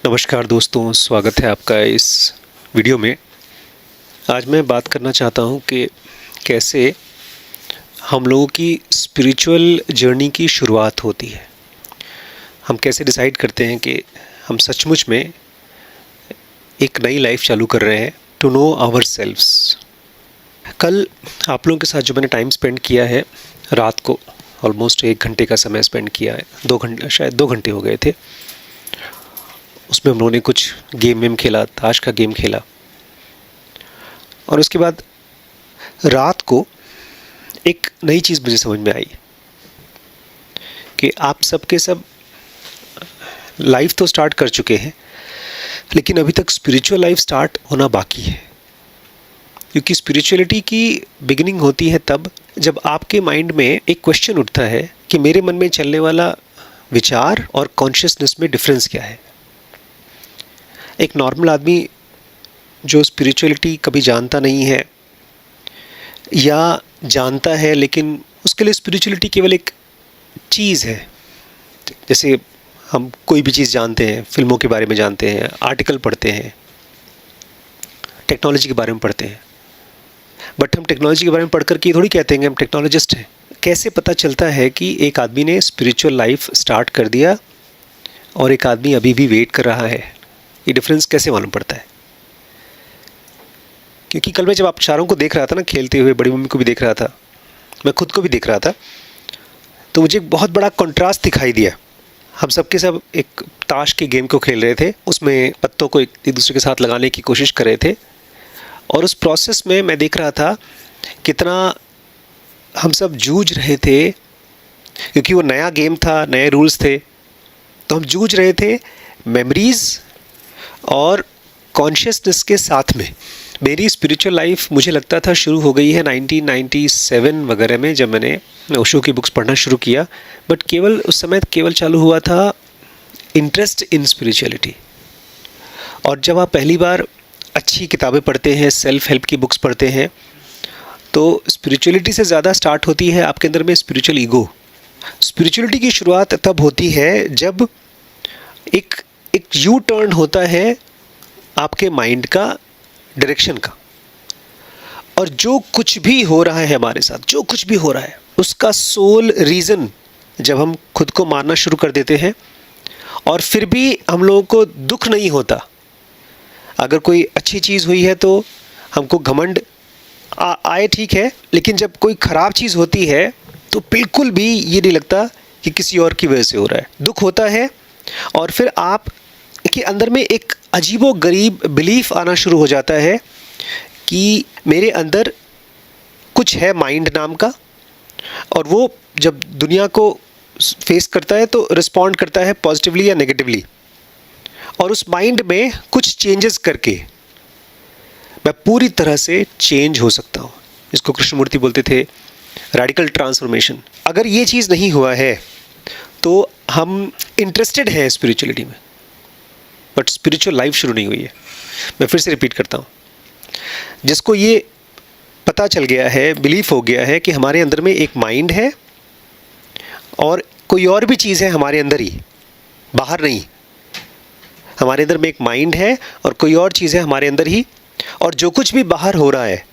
नमस्कार दोस्तों, स्वागत है आपका इस वीडियो में। आज मैं बात करना चाहता हूँ कि कैसे हम लोगों की स्पिरिचुअल जर्नी की शुरुआत होती है। हम कैसे डिसाइड करते हैं कि हम सचमुच में एक नई लाइफ चालू कर रहे हैं, टू नो आवर सेल्व्स। कल आप लोगों के साथ जो मैंने टाइम स्पेंड किया है, रात को ऑलमोस्ट 1 घंटे का समय स्पेंड किया है, 2 घंटे, शायद 2 घंटे हो गए थे। उसमें हम लोगों ने कुछ गेम वेम खेला, ताश का गेम खेला, और उसके बाद रात को एक नई चीज़ मुझे समझ में आई कि आप सब के सब लाइफ तो स्टार्ट कर चुके हैं, लेकिन अभी तक स्पिरिचुअल लाइफ स्टार्ट होना बाकी है। क्योंकि स्पिरिचुअलिटी की बिगिनिंग होती है तब जब आपके माइंड में एक क्वेश्चन उठता है कि मेरे मन में चलने वाला विचार और कॉन्शियसनेस में डिफरेंस क्या है। एक नॉर्मल आदमी जो स्पिरिचुअलिटी कभी जानता नहीं है या जानता है लेकिन उसके लिए स्पिरिचुअलिटी केवल एक चीज़ है, जैसे हम कोई भी चीज़ जानते हैं, फिल्मों के बारे में जानते हैं, आर्टिकल पढ़ते हैं, टेक्नोलॉजी के बारे में पढ़ते हैं, बट हम टेक्नोलॉजी के बारे में पढ़कर के थोड़ी कहते हैं कि हम टेक्नोलॉजिस्ट हैं। कैसे पता चलता है कि एक आदमी ने स्पिरिचुअल लाइफ स्टार्ट कर दिया और एक आदमी अभी भी वेट कर रहा है? ये डिफरेंस कैसे मालूम पड़ता है? क्योंकि कल मैं जब आप चारों को देख रहा था ना, खेलते हुए, बड़ी मम्मी को भी देख रहा था, मैं खुद को भी देख रहा था, तो मुझे एक बहुत बड़ा कंट्रास्ट दिखाई दिया। हम सब के सब एक ताश के गेम को खेल रहे थे, उसमें पत्तों को एक दूसरे के साथ लगाने की कोशिश कर रहे थे, और उस प्रोसेस में मैं देख रहा था कितना हम सब जूझ रहे थे। क्योंकि वो नया गेम था, नए रूल्स थे, तो हम जूझ रहे थे मेमोरीज़ और कॉन्शियसनेस के साथ में। मेरी स्पिरिचुअल लाइफ मुझे लगता था शुरू हो गई है 1997 वगैरह में, जब मैंने ओशो की बुक्स पढ़ना शुरू किया। बट केवल उस समय केवल चालू हुआ था इंटरेस्ट इन स्पिरिचुअलिटी। और जब आप पहली बार अच्छी किताबें पढ़ते हैं, सेल्फ हेल्प की बुक्स पढ़ते हैं, तो स्पिरिचुअलिटी से ज़्यादा स्टार्ट होती है आपके अंदर में स्पिरिचुअल ईगो। स्पिरिचुअलिटी की शुरुआत तब होती है जब एक यू टर्न होता है आपके माइंड का, डायरेक्शन का, और जो कुछ भी हो रहा है हमारे साथ, जो कुछ भी हो रहा है, उसका सोल रीज़न जब हम खुद को मानना शुरू कर देते हैं, और फिर भी हम लोगों को दुख नहीं होता। अगर कोई अच्छी चीज़ हुई है तो हमको घमंड आए, ठीक है, लेकिन जब कोई ख़राब चीज़ होती है तो बिल्कुल भी ये नहीं लगता कि किसी और की वजह से हो रहा है। दुख होता है, और फिर आप के अंदर में एक अजीबो गरीब बिलीफ आना शुरू हो जाता है कि मेरे अंदर कुछ है माइंड नाम का, और वो जब दुनिया को फेस करता है तो रिस्पॉन्ड करता है पॉजिटिवली या नेगेटिवली। और उस माइंड में कुछ चेंजेस करके मैं पूरी तरह से चेंज हो सकता हूँ। इसको कृष्णमूर्ति बोलते थे रैडिकल ट्रांसफॉर्मेशन। अगर ये चीज़ नहीं हुआ है तो हम इंटरेस्टेड हैं स्पिरिचुअलिटी में, बट स्पिरिचुअल लाइफ शुरू नहीं हुई है। मैं फिर से रिपीट करता हूँ, जिसको ये पता चल गया है, बिलीफ हो गया है कि हमारे अंदर में एक माइंड है और कोई और भी चीज़ है हमारे अंदर ही, बाहर नहीं। हमारे अंदर में एक माइंड है और कोई और चीज़ है हमारे अंदर ही, और जो कुछ भी बाहर हो रहा है,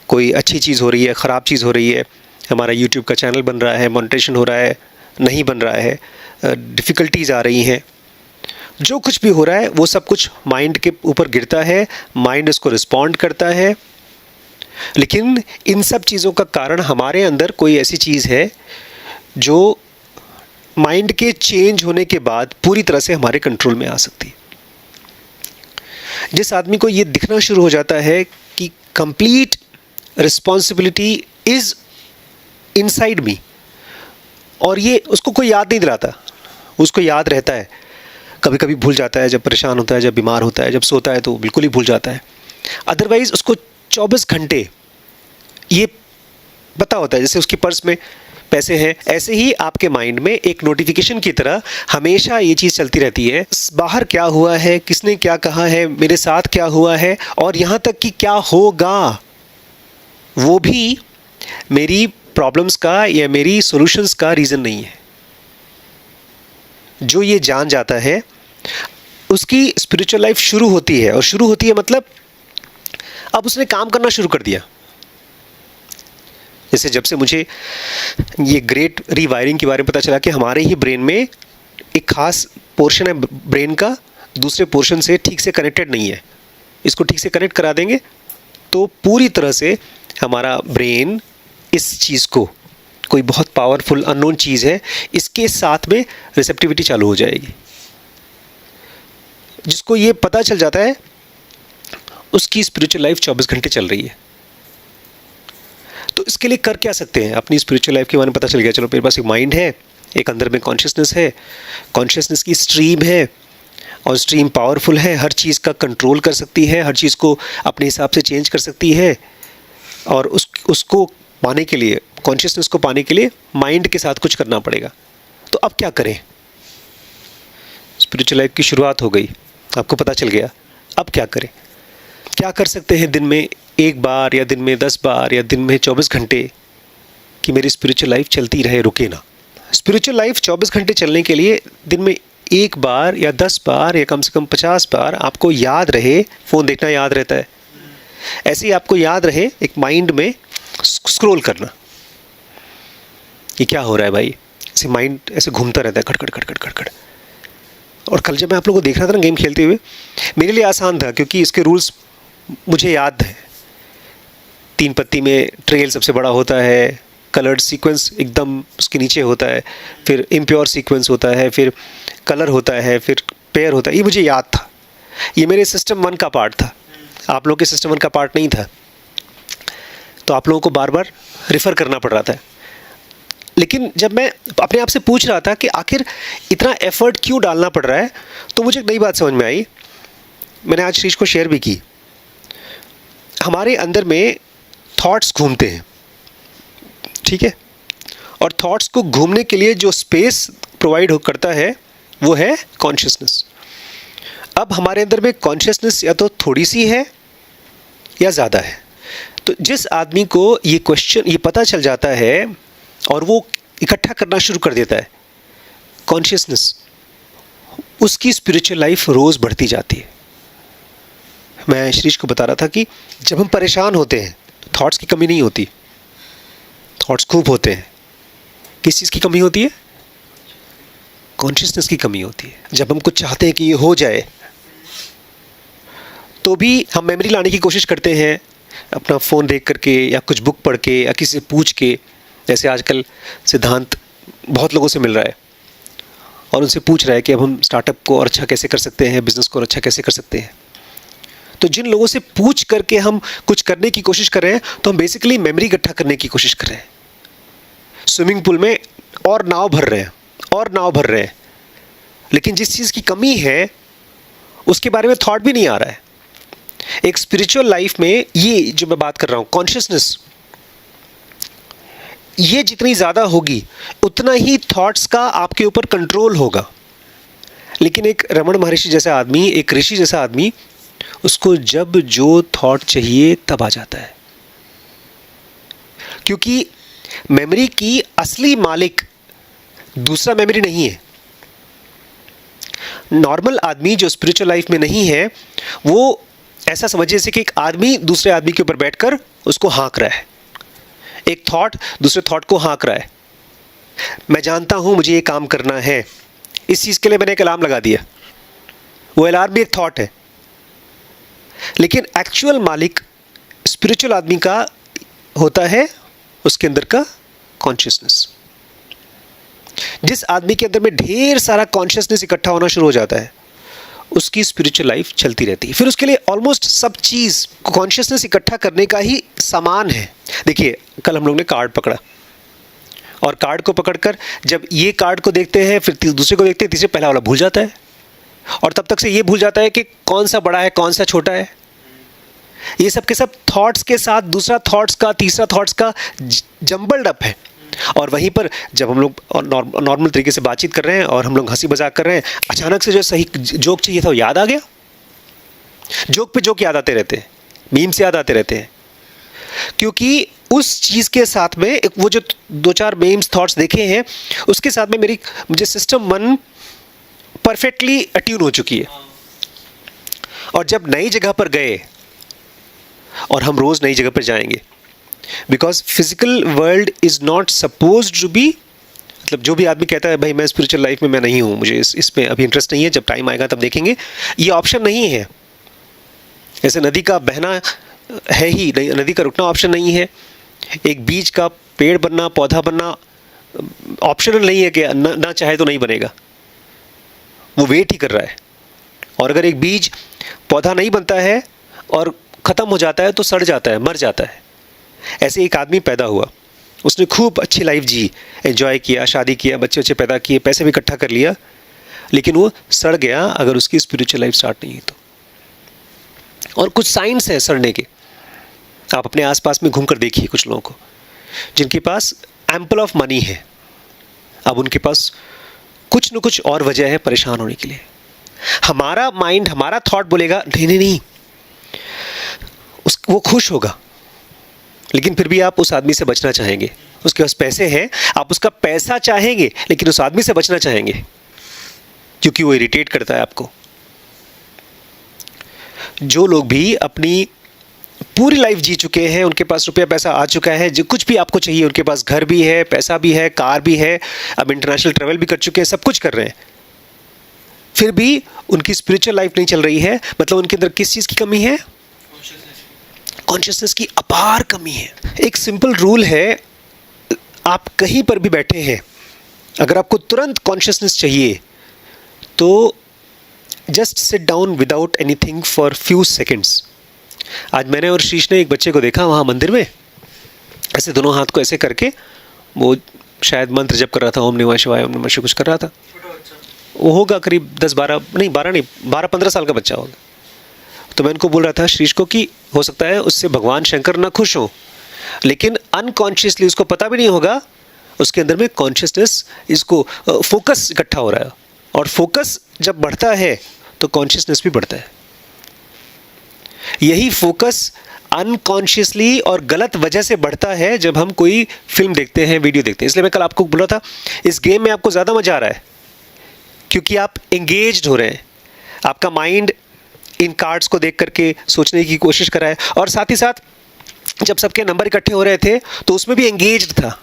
कोई अच्छी चीज़ हो रही है, ख़राब चीज़ हो रही है, हमारा यूट्यूब का चैनल बन रहा है, मोनेटाइजेशन हो रहा है, नहीं बन रहा है, डिफ़िकल्टीज़ आ रही हैं, जो कुछ भी हो रहा है वो सब कुछ माइंड के ऊपर गिरता है, माइंड इसको रिस्पॉन्ड करता है। लेकिन इन सब चीज़ों का कारण हमारे अंदर कोई ऐसी चीज़ है जो माइंड के चेंज होने के बाद पूरी तरह से हमारे कंट्रोल में आ सकती है। जिस आदमी को ये दिखना शुरू हो जाता है कि complete responsibility is inside me, और ये उसको कोई याद नहीं दिलाता, उसको याद रहता है, कभी कभी भूल जाता है, जब परेशान होता है, जब बीमार होता है, जब सोता है तो बिल्कुल ही भूल जाता है। अदरवाइज़ उसको 24 घंटे ये पता होता है, जैसे उसकी पर्स में पैसे हैं, ऐसे ही आपके माइंड में एक नोटिफिकेशन की तरह हमेशा ये चीज़ चलती रहती है, बाहर क्या हुआ है, किसने क्या कहा है, मेरे साथ क्या हुआ है, और यहाँ तक कि क्या होगा, वो भी मेरी प्रॉब्लम्स का या मेरी सॉल्यूशंस का रीज़न नहीं है। जो ये जान जाता है, उसकी स्पिरिचुअल लाइफ शुरू होती है, और शुरू होती है मतलब अब उसने काम करना शुरू कर दिया। जैसे जब से मुझे ये ग्रेट रीवायरिंग के बारे में पता चला कि हमारे ही ब्रेन में एक खास पोर्शन है ब्रेन का दूसरे पोर्शन से ठीक से कनेक्टेड नहीं है, इसको ठीक से कनेक्ट करा देंगे तो पूरी तरह से हमारा ब्रेन इस चीज़ को, कोई बहुत पावरफुल अननोन चीज़ है, इसके साथ में रिसेप्टिविटी चालू हो जाएगी। जिसको ये पता चल जाता है उसकी स्पिरिचुअल लाइफ 24 घंटे चल रही है। तो इसके लिए कर क्या सकते हैं? अपनी स्पिरिचुअल लाइफ के बारे में पता चल गया, चलो मेरे पास एक माइंड है, एक अंदर में कॉन्शियसनेस है, कॉन्शियसनेस की स्ट्रीम है और स्ट्रीम पावरफुल है, हर चीज़ का कंट्रोल कर सकती है, हर चीज़ को अपने हिसाब से चेंज कर सकती है। और उसको पाने के लिए, कॉन्शियसनेस को पाने के लिए माइंड के साथ कुछ करना पड़ेगा। तो अब क्या करें? स्पिरिचुअल लाइफ की शुरुआत हो गई, आपको पता चल गया, अब क्या करें? क्या कर सकते हैं दिन में 1 बार या दिन में 10 बार या दिन में 24 घंटे कि मेरी स्पिरिचुअल लाइफ चलती रहे, रुके ना। स्पिरिचुअल लाइफ 24 घंटे चलने के लिए दिन में 1 बार या 10 बार या कम से कम 50 बार आपको याद रहे। फ़ोन देखना याद रहता है, ऐसे ही आपको याद रहे एक माइंड में स्क्रॉल करना, ये क्या हो रहा है भाई, ऐसे माइंड ऐसे घूमता रहता है खटखट खटखट खटखट। और कल जब मैं आप लोगों को देख रहा था ना गेम खेलते हुए, मेरे लिए आसान था क्योंकि इसके रूल्स मुझे याद है। 3 पत्ती में ट्रेल सबसे बड़ा होता है, कलर्ड सीक्वेंस एकदम उसके नीचे होता है, फिर इम्प्योर सीक्वेंस होता है, फिर कलर होता है, फिर पेयर होता है। ये मुझे याद था, ये मेरे सिस्टम 1 का पार्ट था, आप लोगों के सिस्टम 1 का पार्ट नहीं था। तो आप लोगों को बार बार रिफ़र करना पड़ रहा था। लेकिन जब मैं अपने आप से पूछ रहा था कि आखिर इतना एफर्ट क्यों डालना पड़ रहा है, तो मुझे एक नई बात समझ में आई, मैंने आज श्रीश को शेयर भी की। हमारे अंदर में थॉट्स घूमते हैं, ठीक है, और थॉट्स को घूमने के लिए जो स्पेस प्रोवाइड करता है वो है कॉन्शियसनेस। अब हमारे अंदर में कॉन्शियसनेस या तो थोड़ी सी है या ज़्यादा है। तो जिस आदमी को ये क्वेश्चन, ये पता चल जाता है और वो इकट्ठा करना शुरू कर देता है कॉन्शियसनेस, उसकी स्पिरिचुअल लाइफ रोज़ बढ़ती जाती है। मैं श्रीश को बता रहा था कि जब हम परेशान होते हैं तो थॉट्स की कमी नहीं होती, थॉट्स खूब होते हैं। किस चीज़ की कमी होती है? कॉन्शियसनेस की कमी होती है। जब हम कुछ चाहते हैं कि ये हो जाए तो भी हम मेमोरी लाने की कोशिश करते हैं, अपना फ़ोन देख करके या कुछ बुक पढ़ के या किसी से पूछ के। जैसे आजकल सिद्धांत बहुत लोगों से मिल रहा है और उनसे पूछ रहा है कि अब हम स्टार्टअप को और अच्छा कैसे कर सकते हैं, बिज़नेस को और अच्छा कैसे कर सकते हैं। तो जिन लोगों से पूछ करके हम कुछ करने की कोशिश कर रहे हैं तो हम बेसिकली मेमोरी इकट्ठा करने की कोशिश कर रहे हैं। स्विमिंग पूल में और नाव भर रहे हैं और नाव भर रहे हैं, लेकिन जिस चीज़ की कमी है उसके बारे में थॉट भी नहीं आ रहा है। एक स्पिरिचुअल लाइफ में ये जो मैं बात कर रहा हूँ, कॉन्शियसनेस, ये जितनी ज़्यादा होगी उतना ही थॉट्स का आपके ऊपर कंट्रोल होगा। लेकिन एक रमण महर्षि जैसा आदमी, एक ऋषि जैसा आदमी, उसको जब जो थॉट चाहिए तब आ जाता है, क्योंकि मेमोरी की असली मालिक दूसरा मेमोरी नहीं है। नॉर्मल आदमी जो स्पिरिचुअल लाइफ में नहीं है वो ऐसा समझिए जैसे कि एक आदमी दूसरे आदमी के ऊपर बैठकर उसको हाँक रहा है, एक थॉट दूसरे थॉट को हाँक रहा है। मैं जानता हूं मुझे ये काम करना है, इस चीज़ के लिए मैंने एक अलार्म लगा दिया, वो अलार्म भी एक थॉट है। लेकिन एक्चुअल मालिक स्पिरिचुअल आदमी का होता है उसके अंदर का कॉन्शियसनेस। जिस आदमी के अंदर में ढेर सारा कॉन्शियसनेस इकट्ठा होना शुरू हो जाता है उसकी स्पिरिचुअल लाइफ चलती रहती है। फिर उसके लिए ऑलमोस्ट सब चीज़ कॉन्शियसनेस इकट्ठा करने का ही सामान है। देखिए कल हम लोग ने कार्ड पकड़ा और कार्ड को पकड़कर जब ये कार्ड को देखते हैं फिर दूसरे को देखते हैं, तीसरे पहला वाला भूल जाता है और तब तक से ये भूल जाता है कि कौन सा बड़ा है कौन सा छोटा है। ये सब के सब थॉट्स के साथ दूसरा थॉट्स का तीसरा थॉट्स का जंबल्ड अप है। और वहीं पर जब हम लोग नॉर्मल तरीके से बातचीत कर रहे हैं और हम लोग हंसी मजाक कर रहे हैं, अचानक से जो सही जोक चाहिए था वो याद आ गया। जोक पे जोक याद आते रहते हैं, मीम्स याद आते रहते हैं, क्योंकि उस चीज़ के साथ में एक वो जो 2-4 मीम्स थॉट्स देखे हैं उसके साथ में मुझे सिस्टम 1 परफेक्टली अट्यून हो चुकी है। और जब नई जगह पर गए, और हम रोज़ नई जगह पर जाएंगे, because physical world is not suppose to be, मतलब जो भी आदमी कहता है भाई मैं स्पिरिचुअल लाइफ में मैं नहीं हूँ, मुझे इसमें अभी इंटरेस्ट नहीं है, जब टाइम आएगा तब देखेंगे, ये ऑप्शन नहीं है। जैसे नदी का बहना है ही, नदी का रुकना ऑप्शन नहीं है। एक बीज का पेड़ बनना, पौधा बनना ऑप्शनल नहीं है कि ना चाहे तो नहीं बनेगा, वो वेट ही कर रहा है। और अगर एक बीज पौधा नहीं बनता है और ख़त्म हो जाता है तो सड़ जाता है, मर जाता है। ऐसे एक आदमी पैदा हुआ, उसने खूब अच्छी लाइफ जी, एंजॉय किया, शादी किया, बच्चे बच्चे पैदा किए, पैसे भी इकट्ठा कर लिया, लेकिन वो सड़ गया अगर उसकी स्पिरिचुअल लाइफ स्टार्ट नहीं हुई तो। और कुछ साइंस है सड़ने के, आप अपने आसपास में घूमकर देखिए कुछ लोगों को जिनके पास एम्पल ऑफ मनी है, अब उनके पास कुछ न कुछ और वजह है परेशान होने के लिए। हमारा माइंड, हमारा थॉट बोलेगा नहीं नहीं नहीं, वो खुश होगा, लेकिन फिर भी आप उस आदमी से बचना चाहेंगे। उसके पास पैसे हैं, आप उसका पैसा चाहेंगे, लेकिन उस आदमी से बचना चाहेंगे क्योंकि वो इरिटेट करता है आपको। जो लोग भी अपनी पूरी लाइफ जी चुके हैं, उनके पास रुपया पैसा आ चुका है, जो कुछ भी आपको चाहिए, उनके पास घर भी है, पैसा भी है, कार भी है, अब इंटरनेशनल ट्रैवल भी कर चुके हैं, सब कुछ कर रहे हैं, फिर भी उनकी स्पिरिचुअल लाइफ नहीं चल रही है। मतलब उनके अंदर किस चीज़ की कमी है? कॉन्शियसनेस की अपार कमी है। एक सिंपल रूल है, आप कहीं पर भी बैठे हैं, अगर आपको तुरंत कॉन्शियसनेस चाहिए तो just sit down without anything for few seconds. आज मैंने और शीश ने एक बच्चे को देखा वहाँ मंदिर में, ऐसे दोनों हाथ को ऐसे करके, वो शायद मंत्र जप कर रहा था, ओम नमः शिवाय, ओम नमः शिवाय कुछ कर रहा था। वो होगा करीब 12-15 साल का बच्चा होगा। तो मैं उनको बोल रहा था शीश को कि हो सकता है उससे भगवान शंकर ना खुश हो, लेकिन अनकॉन्शियसली उसको पता भी नहीं होगा, उसके अंदर में कॉन्शियसनेस, इसको फोकस इकट्ठा हो रहा है, और फोकस जब बढ़ता है तो कॉन्शियसनेस भी बढ़ता है। यही फोकस अनकॉन्शियसली और गलत वजह से बढ़ता है जब हम कोई फिल्म देखते हैं, वीडियो देखते हैं। इसलिए मैं कल आपको बोल रहा था इस गेम में आपको ज़्यादा मज़ा आ रहा है क्योंकि आप एंगेज्ड हो रहे हैं, आपका माइंड इन कार्ड्स को देख करके सोचने की कोशिश कर रहा है, और साथ ही साथ जब सबके नंबर इकट्ठे हो रहे थे तो उसमें भी एंगेज्ड था।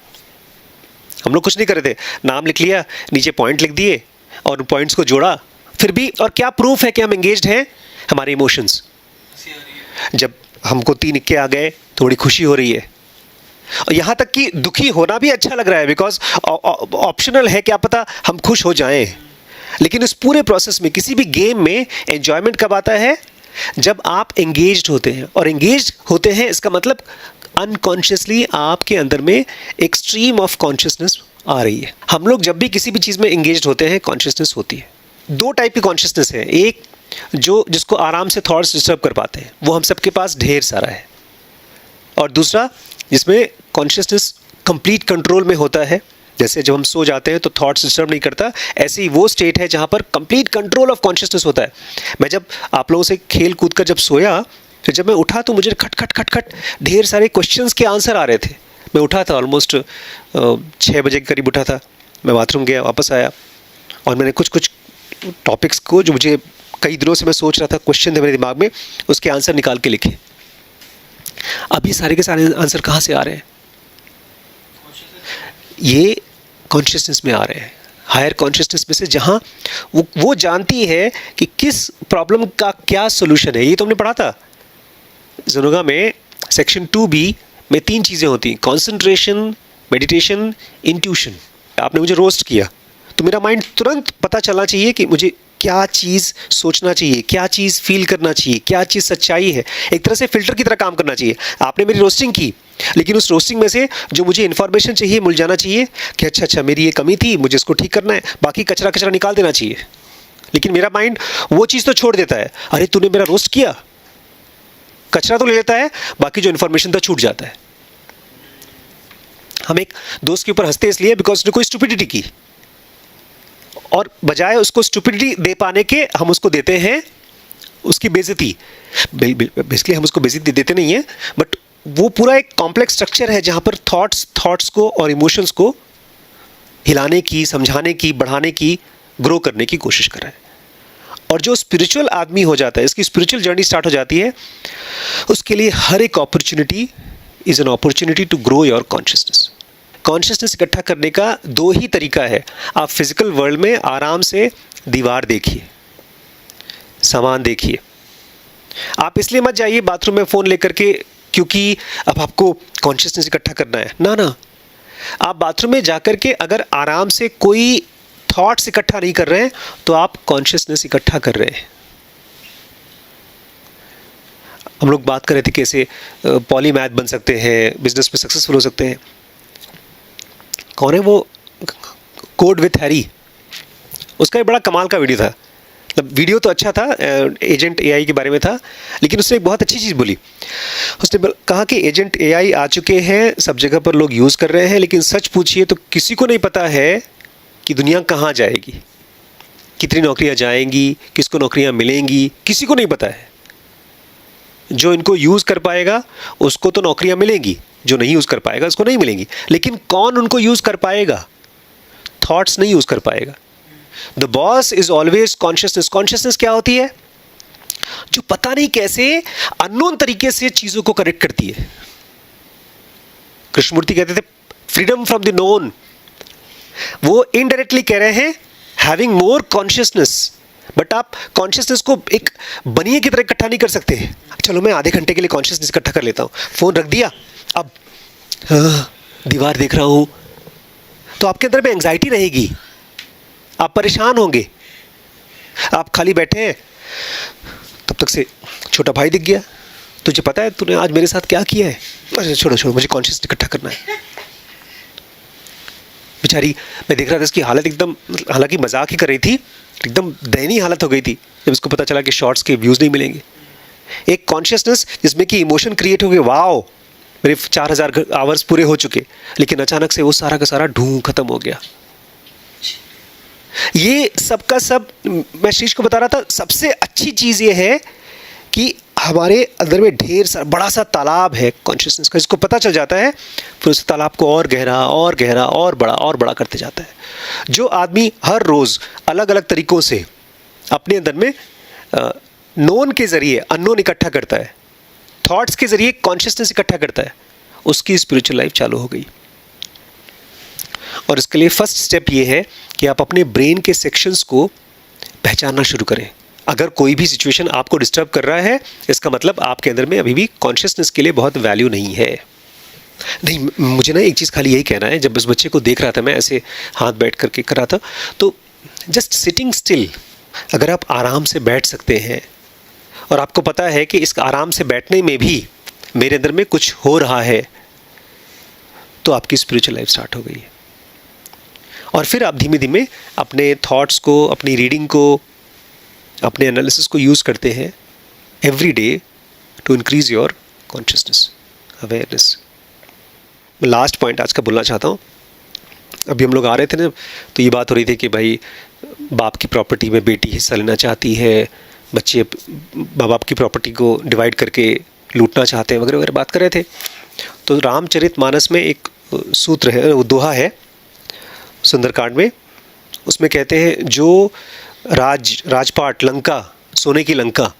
हम लोग कुछ नहीं कर रहे थे, नाम लिख लिया, नीचे पॉइंट लिख दिए और पॉइंट्स को जोड़ा, फिर भी। और क्या प्रूफ है कि हम एंगेज्ड हैं? हमारे इमोशंस। जब हमको 3 इक्के आ गए, थोड़ी खुशी हो रही है, और यहाँ तक कि दुखी होना भी अच्छा लग रहा है, बिकॉज ऑप्शनल है, क्या पता हम खुश हो जाएं। लेकिन इस पूरे प्रोसेस में, किसी भी गेम में एंजॉयमेंट कब आता है? जब आप एंगेज्ड होते हैं। और एंगेज्ड होते हैं इसका मतलब अनकॉन्शियसली आपके अंदर में एक स्ट्रीम ऑफ कॉन्शियसनेस आ रही है। हम लोग जब भी किसी भी चीज़ में एंगेज्ड होते हैं, कॉन्शियसनेस होती है। 2 टाइप की कॉन्शियसनेस है, एक जिसको आराम से थॉट्स डिस्टर्ब कर पाते हैं, वो हम सबके पास ढेर सारा है, और दूसरा जिसमें कॉन्शियसनेस कंप्लीट कंट्रोल में होता है। जैसे जब हम सो जाते हैं तो थॉट्स डिस्टर्ब नहीं करता, ऐसे ही वो स्टेट है जहाँ पर कंप्लीट कंट्रोल ऑफ कॉन्शियसनेस होता है। मैं जब आप लोगों से खेल कूद कर जब सोया, फिर जब मैं उठा तो मुझे खट खट खट खट ढेर सारे क्वेश्चंस के आंसर आ रहे थे। मैं उठा था ऑलमोस्ट 6 बजे के करीब उठा था, मैं बाथरूम गया, वापस आया, और मैंने कुछ टॉपिक्स को जो मुझे कई दिनों से मैं सोच रहा था, क्वेश्चन थे मेरे दिमाग में, उसके आंसर निकाल के लिखे। अब ये सारे के सारे आंसर कहाँ से आ रहे हैं? ये कॉन्शियसनेस में आ रहे हैं, हायर कॉन्शियसनेस में से, जहाँ वो जानती है कि किस प्रॉब्लम का क्या सोल्यूशन है। ये तो हमने पढ़ा था ज़ुनोगा में, सेक्शन 2B में 3 चीज़ें होती हैं: कॉन्सेंट्रेशन, मेडिटेशन, इंट्यूशन। आपने मुझे रोस्ट किया तो मेरा माइंड तुरंत पता चलना चाहिए कि मुझे क्या चीज़ सोचना चाहिए, क्या चीज़ फील करना चाहिए, क्या चीज़ सच्चाई है। एक तरह से फ़िल्टर की तरह काम करना चाहिए। आपने मेरी रोस्टिंग की, लेकिन उस रोस्टिंग में से जो मुझे इन्फॉर्मेशन चाहिए मिल जाना चाहिए कि अच्छा मेरी ये कमी थी, मुझे इसको ठीक करना है, बाकी कचरा निकाल देना चाहिए। लेकिन मेरा माइंड वो चीज़ तो छोड़ देता है, अरे तूने मेरा रोस्ट किया, कचरा तो ले लेता है, बाकी जो इन्फॉर्मेशन था छूट जाता है। हम एक दोस्त के ऊपर हंसते इसलिए बिकॉज उसने कोई स्टुपिडिटी की, और बजाय उसको स्टुपिडिटी दे पाने के हम उसको देते हैं उसकी बेइज्जती। बेसिकली हम उसको बेइज्जती देते नहीं हैं, बट वो पूरा एक कॉम्प्लेक्स स्ट्रक्चर है जहाँ पर थॉट्स को और इमोशंस को हिलाने की, समझाने की, बढ़ाने की, ग्रो करने की कोशिश कर रहा है। और जो स्पिरिचुअल आदमी हो जाता है, इसकी स्पिरिचुअल जर्नी स्टार्ट हो जाती है, उसके लिए हर एक opportunity is an opportunity to grow your consciousness. Consciousness इकट्ठा करने का दो ही तरीका है। आप फिजिकल वर्ल्ड में आराम से दीवार देखिए, सामान देखिए। आप इसलिए मत जाइए बाथरूम में फ़ोन लेकर के क्योंकि अब आपको कॉन्शियसनेस इकट्ठा करना है, ना ना। आप बाथरूम में जाकर के अगर आराम से कोई थॉट्स इकट्ठा नहीं कर रहे हैं तो आप कॉन्शियसनेस इकट्ठा कर रहे हैं। हम लोग बात कर रहे थे कैसे पॉलीमैथ बन सकते हैं, बिजनेस में सक्सेसफुल हो सकते हैं। कौन है वो, कोड विथ हैरी, उसका एक बड़ा कमाल का वीडियो था। मतलब वीडियो तो अच्छा था, एजेंट एआई के बारे में था, लेकिन उसने एक बहुत अच्छी चीज़ बोली। उसने कहा कि एजेंट एआई आ चुके हैं, सब जगह पर लोग यूज़ कर रहे हैं, लेकिन सच पूछिए तो किसी को नहीं पता है कि दुनिया कहाँ जाएगी, कितनी नौकरियाँ जाएंगी, किसको नौकरियाँ मिलेंगी, किसी को नहीं पता है। जो इनको यूज़ कर पाएगा उसको तो नौकरियाँ मिलेंगी, जो नहीं यूज़ कर पाएगा उसको नहीं मिलेंगी। लेकिन कौन उनको यूज़ कर पाएगा? थॉट्स नहीं यूज़ कर पाएगा। The boss is always consciousness. Consciousness क्या होती है? जो पता नहीं कैसे अननोन तरीके से चीज़ों को करेक्ट करती है। कृष्णमूर्ति कहते थे फ्रीडम फ्रॉम द नोन। वो इनडायरेक्टली कह रहे हैं हैविंग मोर कॉन्शियसनेस। बट आप कॉन्शियसनेस को एक बनिए की तरह इकट्ठा नहीं कर सकते। चलो मैं आधे घंटे के लिए कॉन्शियसनेस इकट्ठा कर लेता हूँ, फ़ोन रख दिया, अब दीवार देख रहा हूँ, तो आपके अंदर में एंग्जाइटी रहेगी, आप परेशान होंगे। आप खाली बैठे हैं, तब तक से छोटा भाई दिख गया, तुझे पता है तूने आज मेरे साथ क्या किया है? अरे छोड़ो छोड़ो, मुझे कॉन्शियस इकट्ठा करना है। बेचारी, मैं देख रहा था इसकी हालत एकदम, हालांकि मजाक ही कर रही थी, एकदम दयनीय हालत हो गई थी जब इसको पता चला कि शॉर्ट्स के व्यूज़ नहीं मिलेंगे। एक कॉन्शियसनेस जिसमें कि इमोशन क्रिएट हो गए, वाओ मेरे 4000 आवर्स पूरे हो चुके, लेकिन अचानक से वो सारा का सारा ढूंढ खत्म हो गया। ये सबका सब मैं शीश को बता रहा था, सबसे अच्छी चीज़ ये है कि हमारे अंदर में ढेर सारा बड़ा सा तालाब है कॉन्शियसनेस का। इसको पता चल जाता है, फिर उस तालाब को और गहरा और गहरा और बड़ा करते जाता है। जो आदमी हर रोज़ अलग अलग तरीक़ों से अपने अंदर में नोन के ज़रिए अननोन इकट्ठा करता है, थॉट्स के ज़रिए कॉन्शियसनेस इकट्ठा करता है, उसकी स्पिरिचुअल लाइफ चालू हो गई। और इसके लिए फर्स्ट स्टेप ये है कि आप अपने ब्रेन के सेक्शंस को पहचानना शुरू करें। अगर कोई भी सिचुएशन आपको डिस्टर्ब कर रहा है, इसका मतलब आपके अंदर में अभी भी कॉन्शियसनेस के लिए बहुत वैल्यू नहीं है। नहीं, मुझे ना एक चीज़ खाली यही कहना है, जब उस बच्चे को देख रहा था, मैं ऐसे हाथ बैठ करके कर रहा था, तो जस्ट सिटिंग स्टिल, अगर आप आराम से बैठ सकते हैं और आपको पता है कि इस आराम से बैठने में भी मेरे अंदर में कुछ हो रहा है, तो आपकी स्पिरिचुअल लाइफ स्टार्ट हो गई है। और फिर आप धीमे धीमे अपने थॉट्स को, अपनी रीडिंग को, अपने एनालिसिस को यूज़ करते हैं every day to increase your consciousness, awareness. Last point आज का बोलना चाहता हूँ। अभी हम लोग आ रहे थे ना, तो ये बात हो रही थी कि भाई बाप की प्रॉपर्टी में बेटी हिस्सा लेना चाहती है, बच्चे माँ बाप की प्रॉपर्टी को डिवाइड करके लूटना चाहते हैं, वगैरह वगैरह बात कर रहे थे। तो रामचरितमानस में एक सूत्र है, वो दोहा है सुंदरकांड में, उसमें कहते हैं जो राजपाट लंका, सोने की लंका,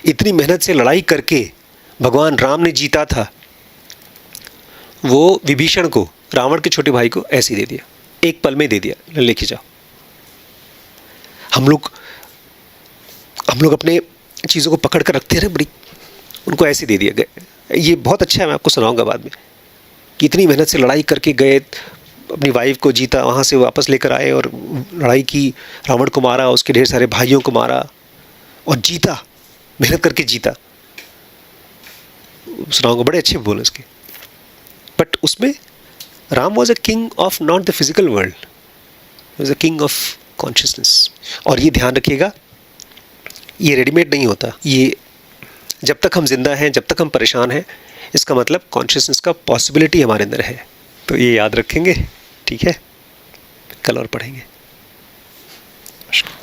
इतनी मेहनत से लड़ाई करके भगवान राम ने जीता था, वो विभीषण को, रावण के छोटे भाई को ऐसे ही दे दिया, एक पल में दे दिया, लेके जाओ। हम लोग अपने चीज़ों को पकड़ कर रखते रहे बड़ी, उनको ऐसे दे दिया गया। ये बहुत अच्छा है, मैं आपको सुनाऊंगा बाद में, कि इतनी मेहनत से लड़ाई करके गए, अपनी वाइफ को जीता, वहाँ से वापस लेकर आए और लड़ाई की, रावण को मारा, उसके ढेर सारे भाइयों को मारा और जीता, मेहनत करके जीता। सुनाऊंगा, बड़े अच्छे बोल उसके। बट उसमें Ram was a king of not the physical world, was a king of consciousness. और ये ध्यान रखिएगा, ये रेडीमेड नहीं होता। ये जब तक हम जिंदा हैं, जब तक हम परेशान हैं, इसका मतलब कॉन्शियसनेस का पॉसिबिलिटी हमारे अंदर है। तो ये याद रखेंगे, ठीक है? कल और पढ़ेंगे। नमस्कार।